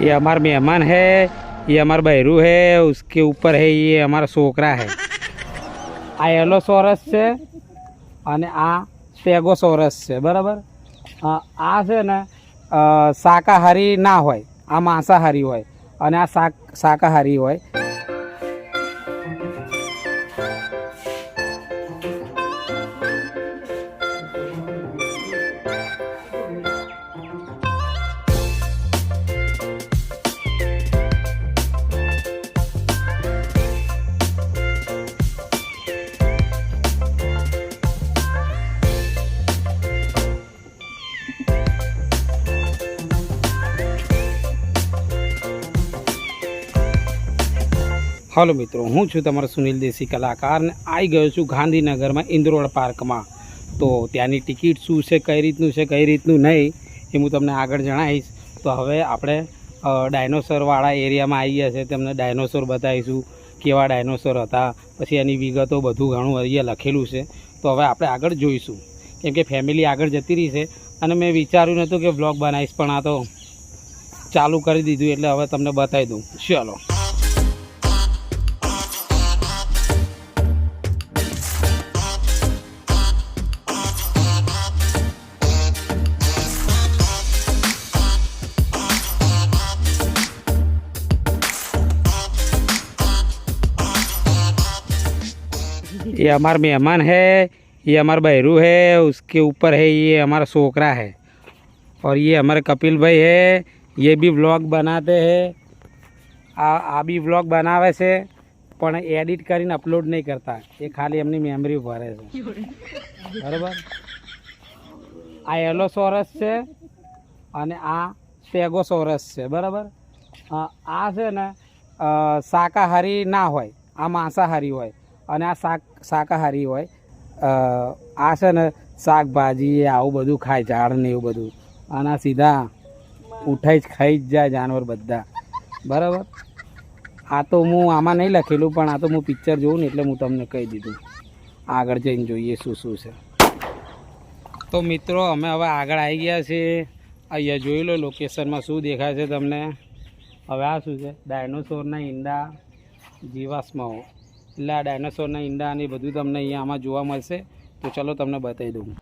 ये हमारा मेहमान है, ये हमारा बहरू है, उसके ऊपर है ये हमारा सोकरा है। आ एलोसोरस છે અને આ સ્ટેગોસોરસ છે, બરાબર। આ છે ને શાકાહારી ના હોય, આ માંસાહારી હોય અને આ શાકાહારી હોય। हेलो मित्रों, हूँ छूँ तमारो सुनील देसी कलाकार ने आई गयो छूँ गांधीनगर में इंद्रोड पार्क में। तो त्यानी टिकिट शू है, कई रीतनु है, कई रीतनु नहीं, ए हूँ तमने आगळ जणावीश। तो हवे आपणे डायनोसर वाला एरिया में आई गया छे, तमने डायनोसर बताईशुं, केवा डायनोसर हता, पछी एनी विगतो बधुं घणुं अहींया लखेलुं छे। तो हवे आपणे आगळ जोईशुं, केम के फेमिली आगळ जती रही छे अने मैं विचार्युं नहोतुं के व्लॉग बनावीश, पण आ तो चालू करी दीधुं एटले हवे तमने बतावी दूं। चलो। ये हमारा मेहमान है, ये हमारा बहरू है, उसके ऊपर है ये हमारा सोकरा है। और ये हमारे कपिल भाई है, ये भी व्लॉग बनाते हैं। आ भी व्लॉग बनावे से पण एडिट करीने अपलोड नहीं करता, ये खाली एमनी मेमरी भरे छे, बराबर। आ एलोसोरस है અને આ સ્ટેગોસોરસ છે, બરાબર। આ છે ને શાકાહારી ના હોય, આ માંસાહારી હોય અને આ શાકાહારી હોય। આ છે ને શાકભાજી આવું બધું ખાય, ઝાડ ને એવું બધું, અને સીધા ઉઠાઈ જ ખાઈ જ જાય જાનવર બધા, બરાબર। આ તો હું આમાં નહીં લખેલું, પણ આ તો હું પિક્ચર જોઉં ને એટલે હું તમને કહી દીધું। આગળ જઈને જોઈએ શું શું છે। તો મિત્રો અમે હવે આગળ આવી ગયા છીએ। અહીંયા જોઈ લો લોકેશનમાં શું દેખાય છે તમને। હવે આ શું છે, ડાયનોસોરના ઈંડા જીવાશ્માઓ, એટલે આ ડાયનોસોરના ઈંડા અને બધું તમને અહીંયા આમાં જોવા મળશે। તો ચલો તમને બતાવી દઉં।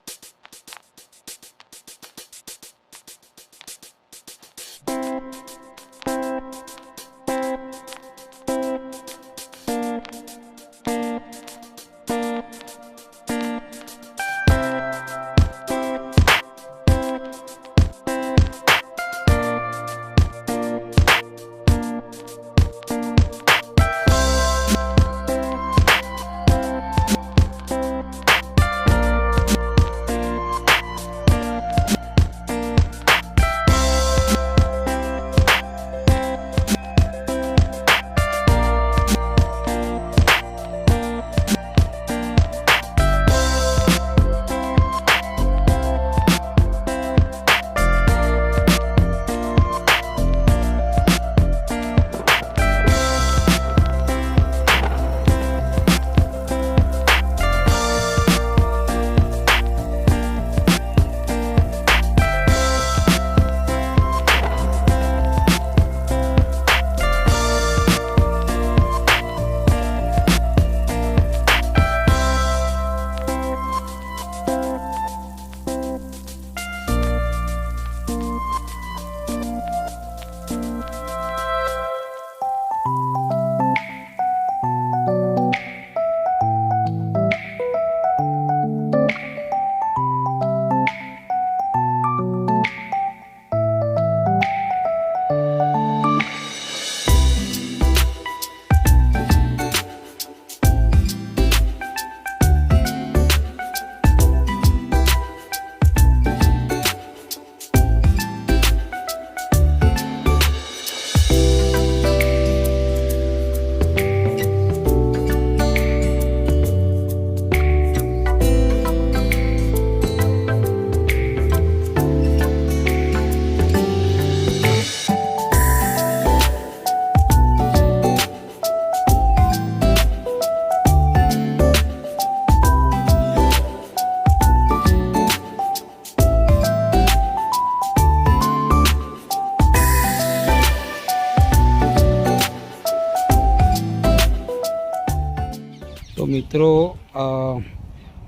મિત્રો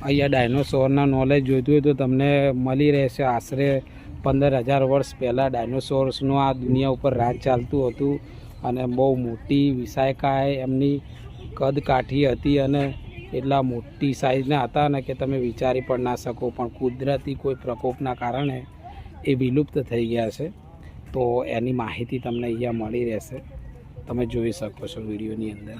અહીંયા ડાયનોસોરના નોલેજ જોઈતું હોય તો તમને મળી રહેશે. આશરે 15,000 વર્ષ પહેલાં ડાયનોસોર્સનું આ દુનિયા ઉપર રાજ ચાલતું હતું અને બહુ મોટી વિશાળકાય એમની કદ કાઠી હતી અને એટલા મોટી સાઇઝના હતા ને કે તમે વિચારી પણ ના શકો. પણ કુદરતી કોઈ પ્રકોપના કારણે એ વિલુપ્ત થઈ ગયા છે. તો એની માહિતી તમને અહીંયા મળી રહેશે, તમે જોઈ શકો છો વિડીયોની અંદર.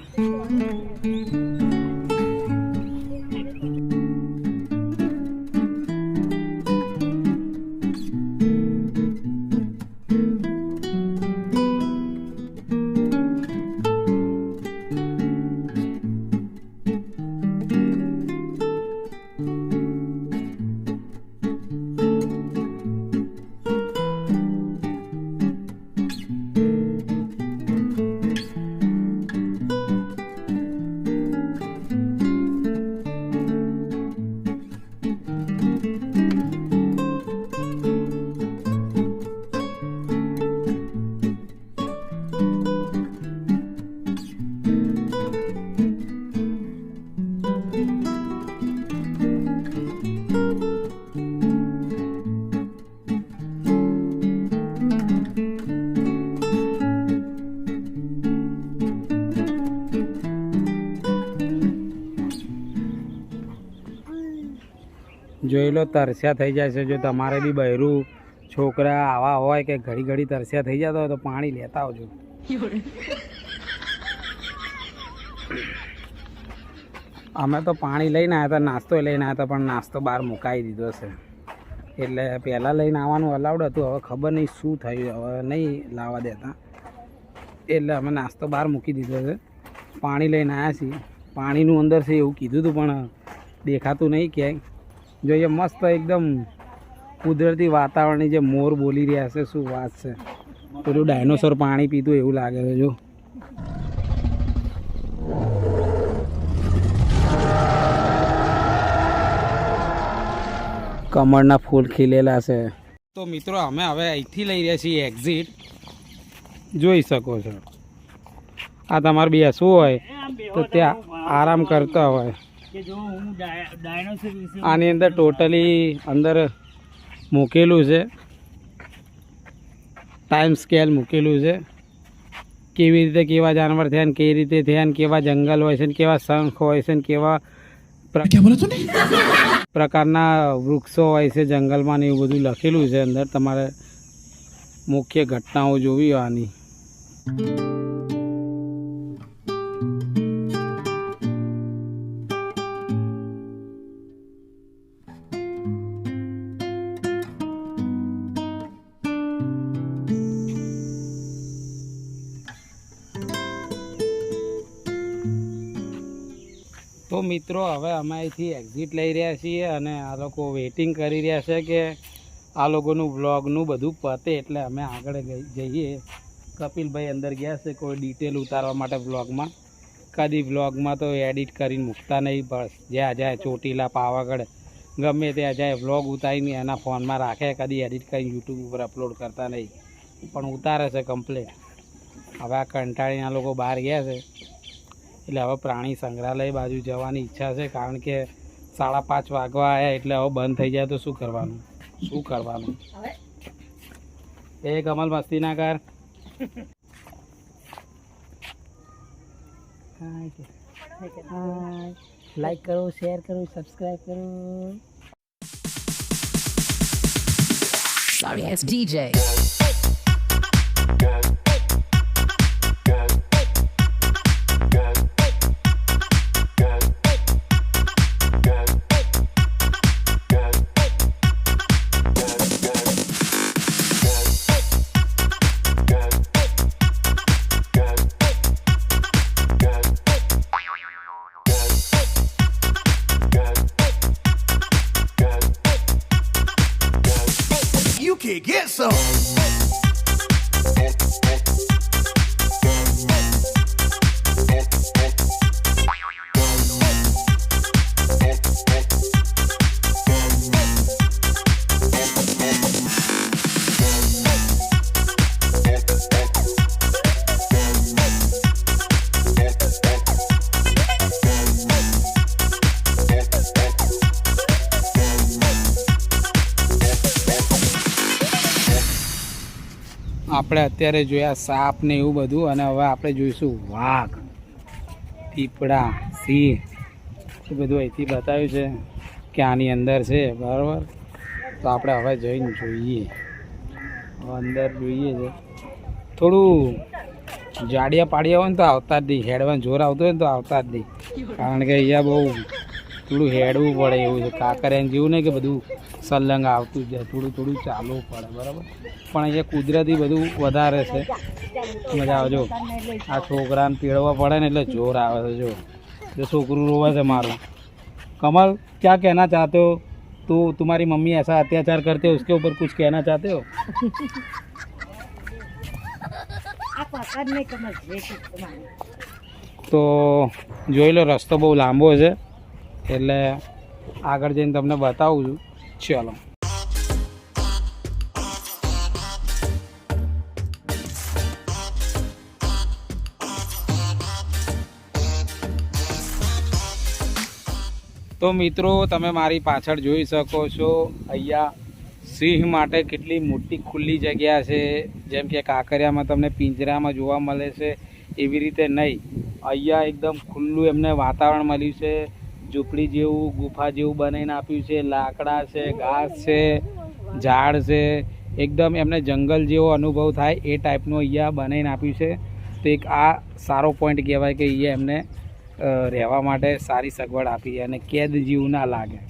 જોઈ લો, તરસ્યા થઈ જાય છે. જો તમારે બી બહેરું છોકરા આવા હોય કે ઘડી ઘડી તરસ્યા થઈ જતા હોય તો પાણી લેતા આવજો. અમે તો પાણી લઈને આવ્યા હતા, નાસ્તો લઈને આવ્યા હતા, પણ નાસ્તો બહાર મુકાઈ દીધો છે. એટલે પહેલાં લઈને આવવાનું અલાઉડ હતું, હવે ખબર નહીં શું થયું, હવે નહીં લાવવા દેતા. એટલે અમે નાસ્તો બહાર મૂકી દીધો છે. પાણી લઈને આવ્યા છીએ. પાણીનું અંદર છે એવું કીધું હતું પણ દેખાતું નહીં ક્યાંય. જોઈએ મસ્ત એકદમ કુદરતી વાતાવરણની જે મોર બોલી રહ્યા છે, શું વાત છે. પેલું ડાયનોસોર પાણી પીતું એવું લાગે છે. જો કમળના ફૂલ ખીલેલા છે. તો મિત્રો અમે હવે અહીંથી લઈ રહ્યા છીએ એક્ઝિટ. જોઈ શકો છો, આ તમારે બેસવું હોય તો ત્યાં આરામ કરતા હોય. આની અંદર ટોટલી અંદર મૂકેલું છે, ટાઈમ સ્કેલ મૂકેલું છે. કેવી રીતે કેવા જાનવર થયા ને કેવી રીતે થયા ને કેવા જંગલ હોય છે ને કેવા શંખ હોય છે ને કેવા પ્રકારના વૃક્ષો હોય છે જંગલમાં ને એવું બધું લખેલું છે અંદર. તમારે મુખ્ય ઘટનાઓ જોવી આની. તો મિત્રો હવે અમે અહીંથી એક્ઝિટ લઈ રહ્યા છીએ અને આ લોકો વેઇટિંગ કરી રહ્યા છે કે આ લોકોનું વ્લોગનું બધું પતે એટલે અમે આગળ જઈએ. કપિલભાઈ અંદર ગયા છે કોઈ ડિટેલ ઉતારવા માટે વ્લોગમાં. કદી વ્લોગમાં તો એડિટ કરીને મૂકતા નહીં, બસ જ્યાં જાય ચોટીલા પાવાગઢ ગમે ત્યાં જાય વ્લોગ ઉતારીને એના ફોનમાં રાખે, કદી એડિટ કરીને યુટ્યુબ ઉપર અપલોડ કરતા નહીં, પણ ઉતારે છે કમ્પ્લીટ. હવે આ કંટાળીને આ લોકો બહાર ગયા છે એટલે હવે પ્રાણી સંગ્રહાલય બાજુ જવાની ઈચ્છા છે. કારણ કે 5:30 વાગવા આવ્યા એટલે હવે બંધ થઈ જાય તો શું કરવાનું, શું કરવાનું. એ કમલ મસ્તી ના કર. લાઈક કરો, શેર કરો, સબસ્ક્રાઈબ કરો. Sorry, it's DJ. You can get some. આપણે અત્યારે જોયા સાપ ને એવું બધું, અને હવે આપણે જોઈશું વાઘ, દીપડા, સિંહ, એ બધું અહીંથી બતાવ્યું છે કે આની અંદર છે, બરાબર. તો આપણે હવે જઈને જોઈએ, અંદર જોઈએ છે. થોડું જાડિયા પાડિયા હોય ને તો આવતા જ નહીં, હેડવાનું જોર આવતું હોય ને તો આવતા જ નહીં, કારણ કે અહીંયા બહુ થોડું હેડવું પડે એવું છે. કાંકરિયા જેવું નહીં કે બધું સલંગ આવતું જ જાય, થોડું થોડું ચાલવું પડે, બરાબર. પણ અહીંયા કુદરતી બધું વધારે છે, મજા આવે. જો આ છોકરાને પીળવા પડે ને એટલે જોર આવે છે. જો છોકરું રોવે છે મારું. कमल, क्या कहना चाहते हो? तुम्हारी मम्मी ऐसा अत्याचार करते हो, उसके ऊपर कुछ कहना चाहते हो? તો જોઈ લો, રસ્તો બહુ લાંબો છે એટલે આગળ જઈને તમને બતાવું છું. ચલો. તો મિત્રો, તમે મારી પાછળ જોઈ શકો છો, અહીંયા સિંહ માટે કેટલી મોટી ખુલ્લી જગ્યા છે. જેમ કે કાંકરિયામાં તમને પિંજરામાં જોવા મળે છે એવી રીતે નહીં, અહીંયા એકદમ ખુલ્લું એમને વાતાવરણ મળ્યું છે. ઝૂંપડી જેવું, ગુફા જેવું બનાવીને આપ્યું છે. લાકડા છે, ઘાસ છે, ઝાડ છે, એકદમ એમને જંગલ જેવો અનુભવ થાય એ ટાઈપનું અહીંયા બનાવીને આપ્યું છે. તો એક આ સારો પોઈન્ટ કહેવાય કે અહીંયા એમને રહેવા માટે સારી સગવડ આપી અને કેદ જેવું ના લાગે.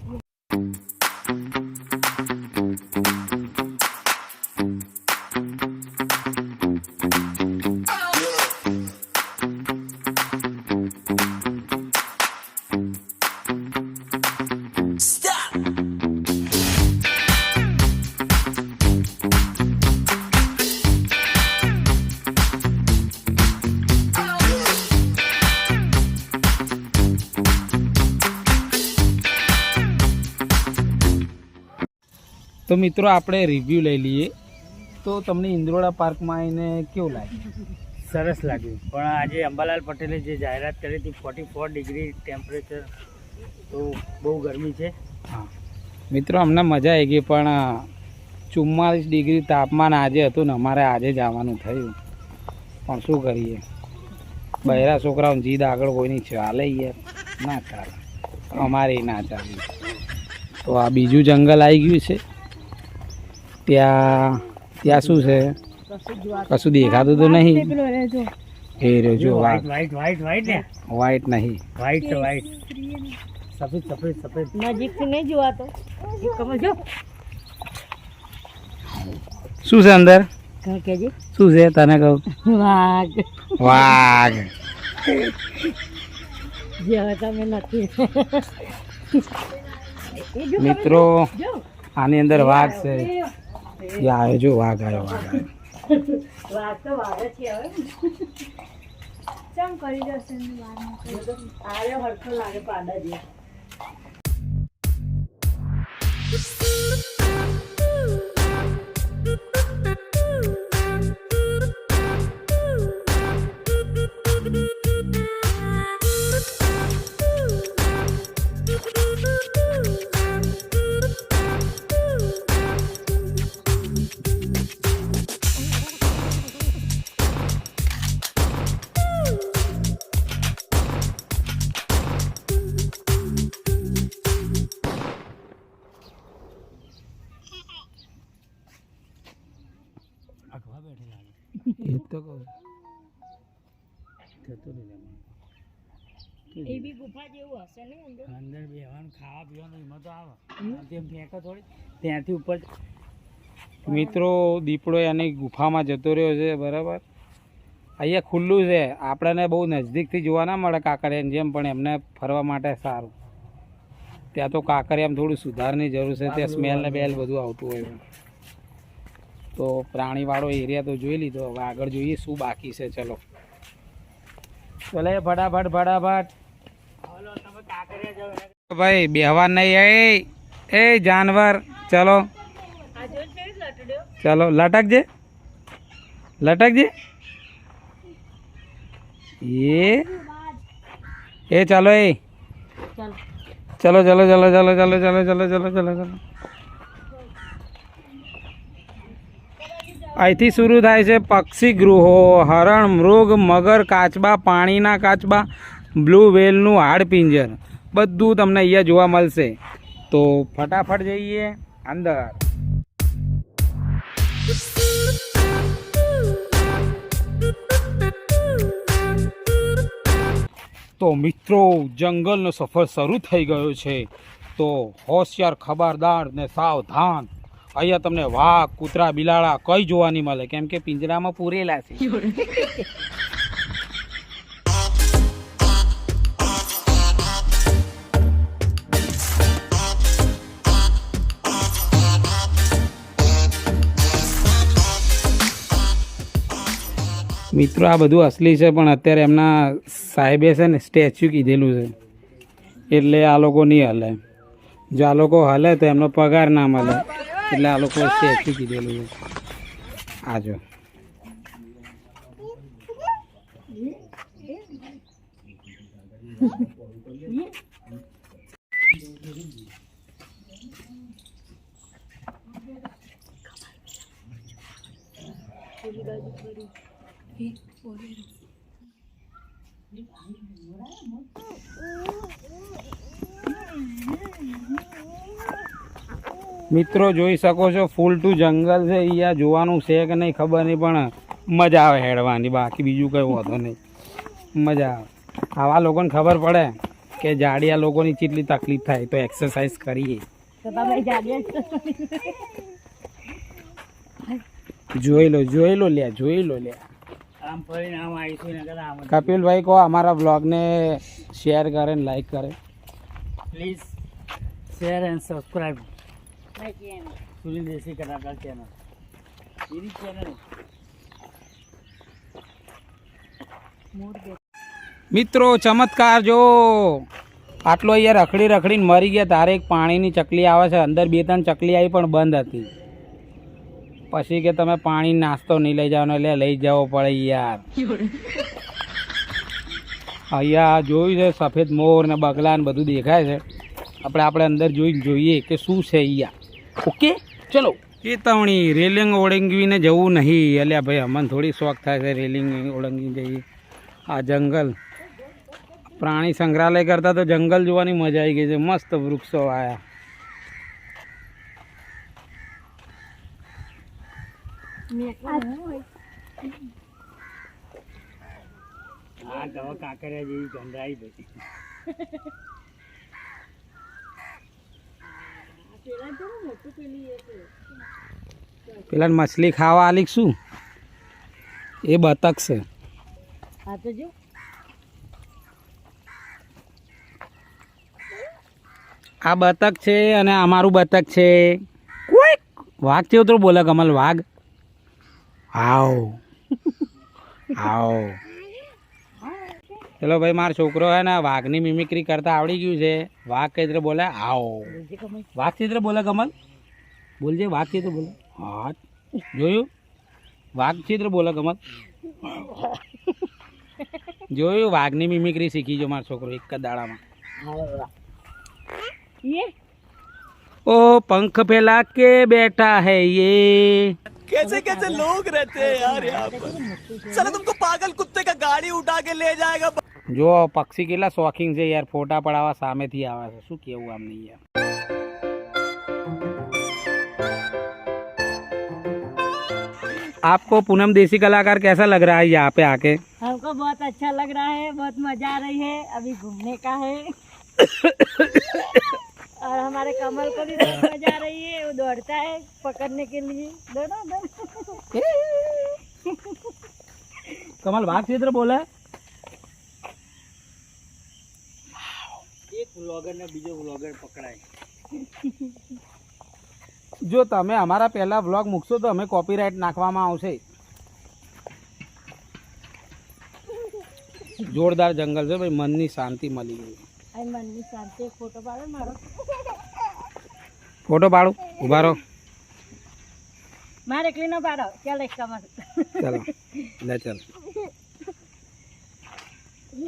તો મિત્રો, આપણે રિવ્યૂ લઈ લઈએ. તો તમને ઇન્દ્રોડા પાર્કમાં આવીને કેવું લાગ્યું? સરસ લાગ્યું. પણ આજે અંબાલાલ પટેલે જે જાહેરાત કરી હતી 44 ડિગ્રી ટેમ્પરેચર, તો બહુ ગરમી છે. હા મિત્રો, અમને મજા આવી ગઈ, પણ 44 ડિગ્રી તાપમાન આજે હતું ને અમારે આજે જ આવવાનું થયું. પણ શું કરીએ, બહેરા છોકરાઓને જીદ આગળ કોઈની ચાલે યાર, ના ચાલે, અમારે ના ચાલે. તો આ બીજું જંગલ આવી ગયું છે. ત્યાં શું છે? કશું દેખાતું તો નહીં. એ રહ્યો જો વ્હાઈટ વ્હાઈટ વ્હાઈટ વ્હાઈટ ને વ્હાઈટ નહીં, વ્હાઈટ વ્હાઈટ સફેદ સફેદ સફેદ નજીકથી નહીં જોવાતો. શું છે અંદર? કેજી શું છે તને કહું? વાઘ. વાઘ જે હવે તમે નથી. મિત્રો, આની અંદર વાઘ છે. આવ્યો જો, વાઘ આવ્યો, વાઘ આવ્યો. વાઘ તો વાઘ જ કહેવાય. ચમ કરી જશે આરે હરખો લાગે પાડા જે. એ તો કહું એ બી ગુફા જેવું હશે ને અંદર બેવાનું ખાવા પીવાનું એમાં તો આવે તેમ ફેંકો થોડી ત્યાંથી ઉપર. મિત્રો, દીપડો એની ગુફામાં જતો રહ્યો છે, બરાબર. અહીંયા ખુલ્લું છે, આપણને બહુ નજદીકથી જોવા ના મળે કાંકરિયાની જેમ, પણ એમને ફરવા માટે સારું. ત્યાં તો કાંકરિયામાં થોડું સુધારની જરૂર છે, ત્યાં સ્મેલ ને બેલ બધું આવતું હોય. તો પ્રાણીવાળો એરિયા તો જોઈ લીધો, હવે આગળ જોઈએ શું બાકી છે. ચલો ચલે ફટાફટ ફટાફટ. ભાઈ બેહવા નહીં, એ જાનવર. ચલો ચલો, લટકજે લટકજે. એ ચાલો, ચલો ચલો ચલો ચલો ચલો ચલો ચલો ચલો ચલો ચલો. અહીંથી શરૂ થાય છે પક્ષી ગૃહો, હરણ, મૃગ, મગર, કાચબા, પાણીના કાચબા, બ્લુ વેલનું હાડપિંજર બધું તમને અહીંયા જોવા મળશે. તો ફટાફટ જઈએ અંદર. તો મિત્રો જંગલનો સફર શરૂ થઈ ગયો છે. તો હોશિયાર, ખબરદાર ને સાવધાન. અહીંયા તમને વાઘ, કૂતરા, બિલાડા કંઈ જોવા નહીં મળે, કેમ કે પિંજરામાં પૂરેલા છે. મિત્રો આ બધું અસલી છે, પણ અત્યારે એમના સાહેબે છે ને સ્ટેચ્યુ કીધેલું છે, એટલે આ લોકો નહીં હલે. જો આ લોકો હલે તો એમનો પગાર ના મળે, એટલે આ લોકો સ્ટેચ્યુ કીધેલું છે. આ જો મિત્રો જોઈ શકો છો ફૂલ ટુ જંગલ છે. અહીંયા જોવાનું છે કે નહીં ખબર નહીં, પણ મજા આવે હેડવાની, બાકી બીજું કંઈ વાંધો નહીં, મજા આવે. આવા લોકોને ખબર પડે કે જાડિયા લોકોની કેટલી તકલીફ થાય, તો એક્સરસાઇઝ કરીએ. જોઈ લો લ્યા, જોઈ લો લ્યા. આમ ફરીને આમ આવીશું ને આમ. કપિલભાઈ કહો અમારા બ્લોગને શેર કરે ને લાઈક કરે. Please share and subscribe Sunil દેશી કલાકાર ચેનલ. એની ચેનલ મિત્રો ચમત્કાર જો, આટલો અહીંયા રખડીને મરી ગયા. તારે એક પાણીની ચકલી આવે છે, અંદર 2-3 ચકલી આવી પણ બંધ હતી. પછી કે તમે પાણી નાસ્તો નહીં લઈ જાવ, એટલે લઈ જવો પડે યાર. અહીંયા જોયું છે સફેદ મોર ને બગલા ને બધું દેખાય છે. આપણે અંદર જોઈએ કે શું છે અહીંયા. ઓકે ચલો. ચેતવણી, રેલિંગ ઓળંગવીને જવું નહીં. અલ્યા ભાઈ અમને થોડી શોખ થાય છે રેલિંગ ઓળંગી જઈએ. આ જંગલ પ્રાણી સંગ્રહાલય કરતાં તો જંગલ જોવાની મજા આવી ગઈ છે. મસ્ત વૃક્ષો આવ્યા. આ ગવા કાંકરિયા જેવી ગંધાઈ બધી. પેલા મછલી ખાવા આલી શું? એ બતક છે. આ બતક છે અને અમારું બતક છે. કોઈ વાઘ છે તો બોલે કમલ, વાઘ આવો આવો. ચલો ભાઈ, મારો છોકરો હે ને વાઘની મિમિક્રી કરતા આવડી ગયું છે. વાઘ કઈ રીતે બોલે? આવો. વાઘ ચિત્ર બોલે કમલ, બોલજે. વાઘ ચિત્ર બોલે. હા જોયું? વાઘ ચિત્ર બોલે કમલ, જોયું? વાઘની મિમિક્રી શીખી જો મારો છોકરો એક જ દાડામાં. ओ पंख फैला के बैठा है ये. कैसे कैसे लोग रहते हैं यार यहाँ पर. साला तुमको पागल कुत्ते का गाड़ी उठा के ले जाएगा. જો પક્ષી કેટલા શોખીન છે યાર, ફોટા પડાવવા સામેથી આવે છે. શું કેવું આમ નહીં યાર. आपको पूनम देसी कलाकार कैसा लग रहा है यहाँ पे आके? हमको बहुत अच्छा लग रहा है, बहुत मजा आ रही है. अभी घूमने का है और हमारे कमल को भी बहुत मजा आ रही है. वो दौड़ता है पकड़ने के लिए. कमल भाग चित्र बोला. એક વ્લોગર ને બીજો વ્લોગર પકડાય. જો તમે અમારા પહેલા વ્લોગ મૂકશો તો અમે કોપીરાઇટ નાખવામાં આવશે. જોરદાર જંગલ છે ભાઈ, મનની શાંતિ મળી ગઈ. મનની શાંતિ. ફોટો પાડો મારો. ફોટો પાડું? ઉભા રહો. મારે એકલી નો પાડો. ચાલ એક કમર. ચાલો લે ચાલ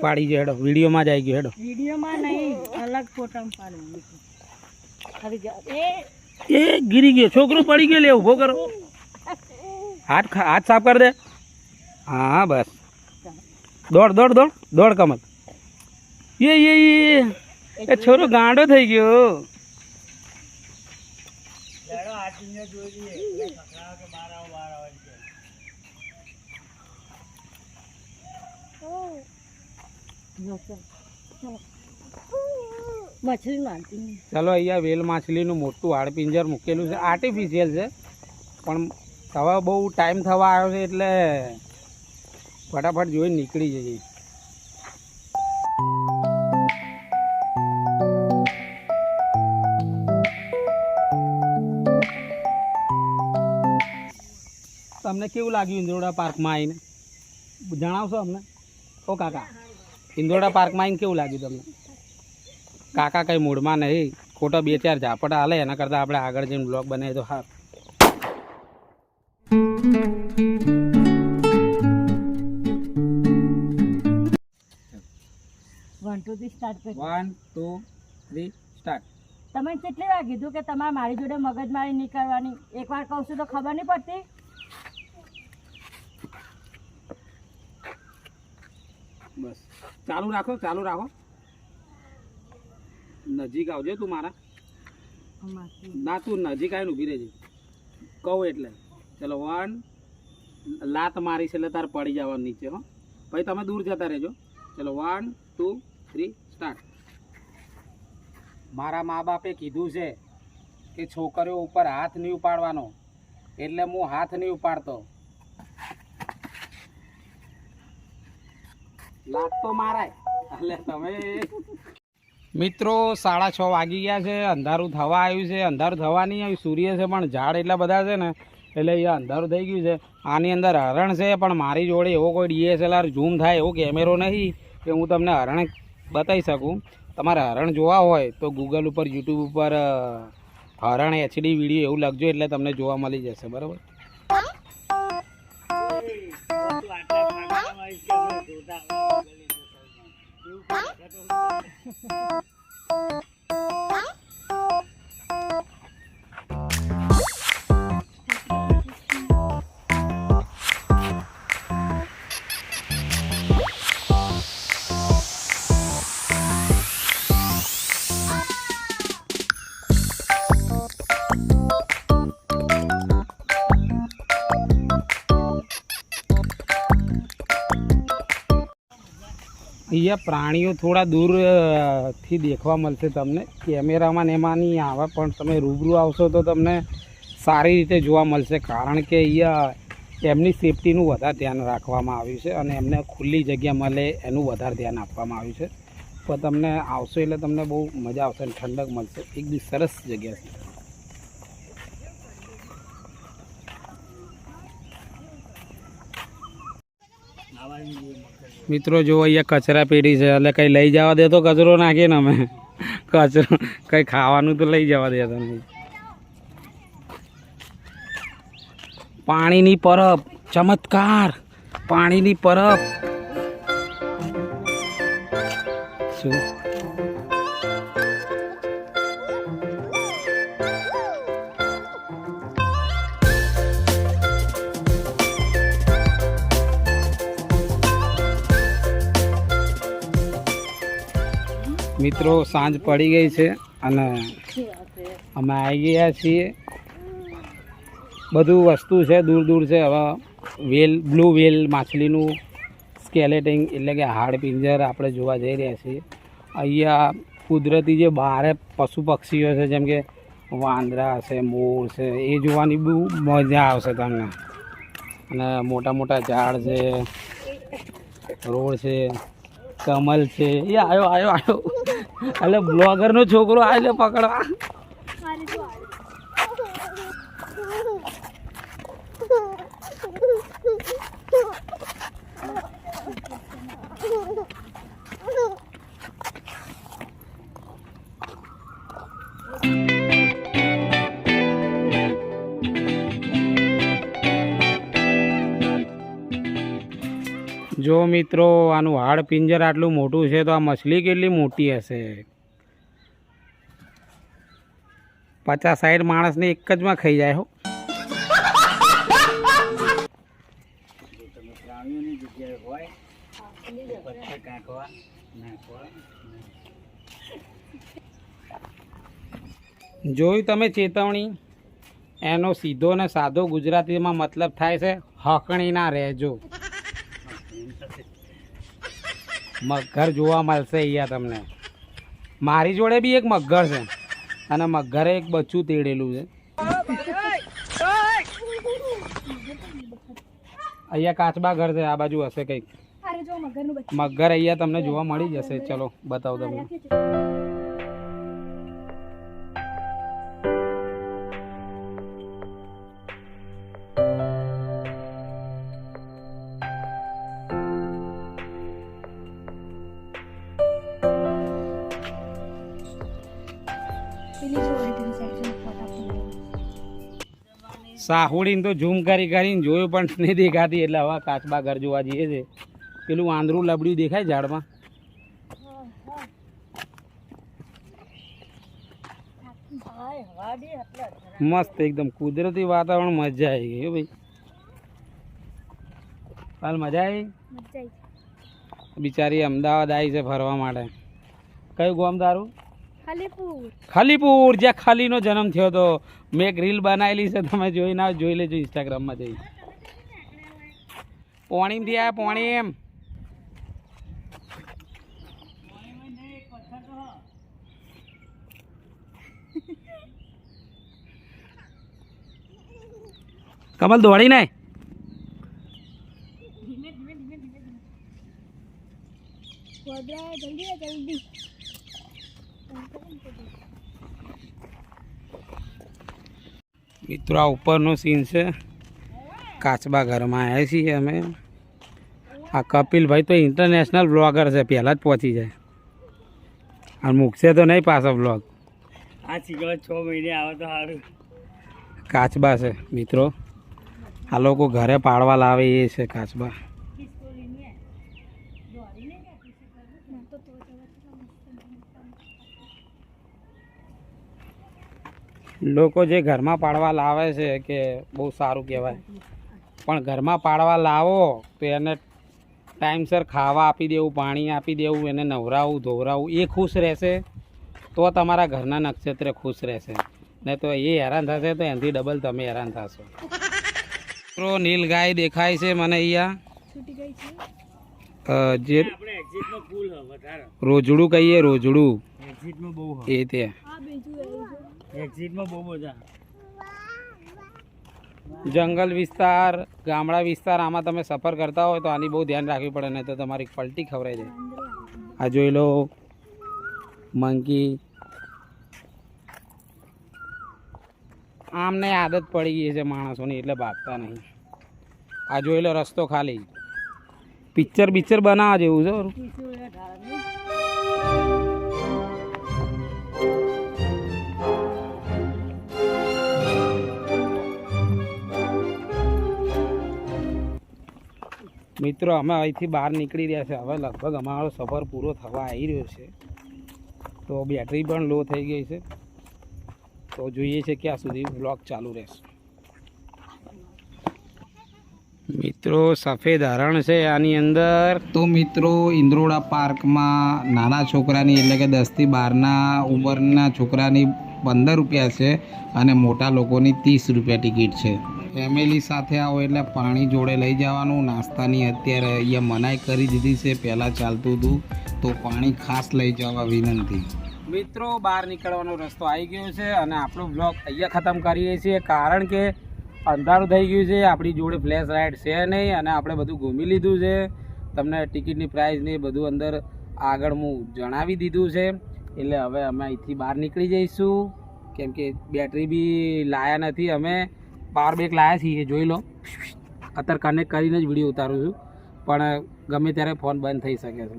પાડી જો. હેડો વિડીયોમાં જ આવી ગયો. હેડો વિડીયોમાં નહીં, અલગ ફોટોમાં પાડવું. હવે એ ગીરી ગયો છોકરો, પડી ગયો. લે ઉભો કરો. हाथ साफ कर दे। हाँ बस दौड़ दौड़ दौड़ दौड़ कमल। ये छोरो गांडो થઈ ગયો। મછલી મારતી चलो अहिया वेल माछलीનું મોટું હાડપિંજર મૂકેલું છે, આર્ટિફિશિયલ છે પણ હવે બહુ ટાઈમ થવા આવ્યો છે એટલે ફટાફટ જોઈને નીકળી જઈએ। તમને કેવું લાગ્યું ઇન્દ્રોડા પાર્કમાં આવીને જણાવશો અમને? ઓ કાકા, ઇન્દ્રોડા પાર્કમાં આવીને કેવું લાગ્યું તમને? કાકા કંઈ મૂડમાં નહીં, ખોટા 2-4 ઝાપટા હાલે એના કરતાં આપણે આગળ જઈને બ્લોગ બનાવીએ તો સારું। 1 2 3 સ્ટાર્ટ કરો। 1 2 3 સ્ટાર્ટ। તમે કેટલી વાર કીધું કે તમારે મારી જોડે મગજમારી નહીં કરવાની? એકવાર કહું છું તો ખબર નહીં પડતી? બસ ચાલુ રાખો, ચાલુ રાખો। નજીક આવજો તું મારા। ના તું નજીક આવીને ઊભી રહેજે કહું એટલે। ચલો 1 લાત મારી છે એટલે તારે પડી જવાનું નીચે હો, પછી તમે દૂર જતા રહેજો। ચલો 1 2 3 સ્ટાર્ટ। મારા મા બાપે કીધું છે કે છોકરીઓ ઉપર હાથ નહીં ઉપાડવાનો, એટલે હું હાથ નહીં ઉપાડતો। લાત તો મારાય એટલે તમે મિત્રો 6:30 વાગી ગયા છે, અંધારું થવા આવ્યું છે। અંધારું થવા નહીં આવ્યું, સૂર્ય છે પણ ઝાડ એટલા બધા છે ને એટલે અહીંયા અંધારું થઈ ગયું છે। આની અંદર હરણ છે પણ મારી જોડે એવો કોઈ DSLR ઝૂમ થાય એવો કેમેરો નહીં કે હું તમને હરણ બતાવી શકું। તમારે હરણ જોવા હોય તો ગૂગલ ઉપર યુટ્યુબ ઉપર હરણ HD વિડીયો એવું લખજો એટલે તમને જોવા મળી જશે, બરાબર? અહીંયા પ્રાણીઓ થોડા દૂરથી દેખવા મળશે તમને, કેમેરામાં ને એમાં નહીં આવે પણ તમે રૂબરૂ આવશો તો તમને સારી રીતે જોવા મળશે, કારણ કે અહીંયા એમની સેફટીનું વધારે ધ્યાન રાખવામાં આવ્યું છે અને એમને ખુલ્લી જગ્યા મળે એનું વધારે ધ્યાન આપવામાં આવ્યું છે। તો તમને આવશો એટલે તમને બહુ મજા આવશે અને ઠંડક મળશે, એકદમ સરસ જગ્યા છે। મિત્રો જો અહીંયા કચરા પેટી છે એટલે કંઈ લઈ જવા દે તો કચરો નાખીએ ને અમે, કચરો કંઈ ખાવાનું તો લઈ જવા દેતા નહીં। પાણીની પરબ, ચમત્કાર, પાણીની પરબ શું મિત્રો સાંજ પડી ગઈ છે અને અમે આવી ગયા છીએ। બધું વસ્તુ છે દૂર દૂર છે। હવે વેલ, બ્લુ વેલ માછલીનું સ્કેલેટિંગ એટલે કે હાડપિંજર આપણે જોવા જઈ રહ્યા છીએ। અહીંયા કુદરતી જે બહાર પશુ પક્ષીઓ છે જેમ કે વાંદરા છે, મોર છે, એ જોવાની બહુ મજા આવશે તમને। અને મોટા મોટા ઝાડ છે, રોડ છે, કમલ છે। એ આવ્યો આવ્યો આવ્યો એટલે બ્લોગરનો છોકરો આવ્યો પકડવા। જો મિત્રો આનું હાડપિંજર આટલું મોટું છે તો આ મછલી કેટલી મોટી હશે? 50-60 માણસને એક જ માં ખાઈ જાય હો। જગ્યાએ હોય પથ્થર કાંકવા નાખવા. જોયું તમે ચેતવણી? એનો સીધો ને સાદો ગુજરાતીમાં મતલબ થાય છે હકણી ના રહેજો. મગર જોવા મળશે અહીંયા તમને. મારી જોડે બી એક મગર છે અને મગરે એક બચ્ચું તેડેલું છે. અહીંયા કાચબા ઘર છે, આ બાજુ હશે કંઈક. મગર અહીંયા તમને જોવા મળી જશે. ચલો બતાવો તમને. સાહુડીને તો ઝૂમ કરી કરીને જોયું પણ નહીં દેખાતી, એટલે હવે કાચબા ઘર જોવા જઈએ છે. પેલું આંધળું લબડ્યું દેખાય ઝાડમાં. મસ્ત એકદમ કુદરતી વાતાવરણ, મજા આવી ગઈ ભાઈ. હાલ મજા આવી. બિચારી અમદાવાદ આવી છે ફરવા માટે. કયું ગામ તારું? ખલીપુર, જ્યાં ખલીનો જન્મ થયો હતો. મેં એક રીલ બનાવેલી છે, તમે જોઈ ના જોઈ લેજો ઇન્સ્ટાગ્રામમાં જઈ. પોણીમથી આવ્યા પોણીમ. કમલ દોડી નાય. મિત્રો આ ઉપરનો સીન છે. કાચબા ઘરમાં આવ્યા છીએ અમે. આ કપિલભાઈ તો ઇન્ટરનેશનલ બ્લોગર છે, પહેલાં જ પહોંચી જાય અને મૂકશે તો નહીં પાછો બ્લોગ. આ ચીકવા 6 મહિને આવે તો સારું. કાચબા છે મિત્રો, આ લોકો ઘરે પાડવા લાવે એ છે કાચબા. લોકો જે ઘરમાં પાડવા લાવે છે કે બહુ સારું કહેવાય, પણ ઘરમાં પાડવા લાવો તો એને ટાઈમસર ખાવા આપી દેવું, પાણી આપી દેવું, એને નવરાવવું ધોવરાવવું, એ ખુશ રહેશે તો તમારા ઘરના નક્ષત્ર ખુશ રહેશે. નહીં તો એ હેરાન થશે તો એનાથી ડબલ તમે હેરાન થશો. મિત્રો નીલ ગાય દેખાય છે મને અહીંયા. જે રોજડું કહીએ, રોજડું એ તે એક્ઝિટમાં બહુ બધા જંગલ વિસ્તાર, ગામડા વિસ્તાર, આમાં તમે સફર કરતા હોય તો આની બહુ ધ્યાન રાખવી પડે, નહીં તો તમારી પલટી ખવડાવી જાય. આ જોઈ લો મંકી. આમને આદત પડી ગઈ છે માણસોની, એટલે ભાગતા નહીં. આ જોઈ લો રસ્તો ખાલી. પિક્ચર બનાવવા જેવું છે. મિત્રો અમે અહીંથી બહાર નીકળી રહ્યા છે. હવે લગભગ અમારો સફર પૂરો થવા આવી રહ્યો છે, તો બેટરી પણ લો થઈ ગઈ છે. તો જોઈએ છે ક્યાં સુધી બ્લોગ ચાલુ રહેશે. મિત્રો સફેદ હરણ છે આની અંદર. તો મિત્રો ઇન્દ્રોડા પાર્કમાં નાના છોકરાની એટલે કે 10 થી 12ના ઉંમરના છોકરાની 15 રૂપિયા છે અને મોટા લોકોની 30 રૂપિયા ટિકિટ છે. ફેમિલી સાથે આવો એટલે પાણી જોડે લઈ જવાનું. નાસ્તાની અત્યારે અહીંયા મનાઈ કરી દીધી છે, પહેલાં ચાલતું હતું, તો પાણી ખાસ લઈ જવા વિનંતી. મિત્રો બહાર નીકળવાનો રસ્તો આવી ગયો છે અને આપણો બ્લોગ અહીંયા ખતમ કરીએ છીએ, કારણ કે અંધારું થઈ ગયું છે. આપણી જોડે ફ્લેશ લાઇટ છે નહીં અને આપણે બધું ઘૂમી લીધું છે. તમને ટિકિટની પ્રાઇસ ને બધું અંદર આગળ હું જણાવી દીધું છે. એટલે હવે અમે અહીંથી બહાર નીકળી જઈશું, કેમ કે બેટરી બી લાયા નથી. અમે પાવર બેંક લાવ્યા છીએ, જોઈ લો. અત્યારે કનેક્ટ કરીને જ વિડીયો ઉતારું છું, પણ ગમે ત્યારે ફોન બંધ થઈ શકે છે.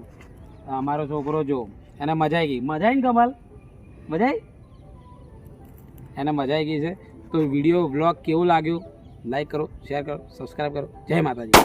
અમારો છોકરો જો, એને મજા આવી ગઈ. મજા આવી ને કમાલ? મજા આવી? એને મજા આવી ગઈ છે. તો વિડીયો બ્લોગ કેવું લાગ્યું લાઈક કરો, શેર કરો, સબસ્ક્રાઈબ કરો. જય માતાજી.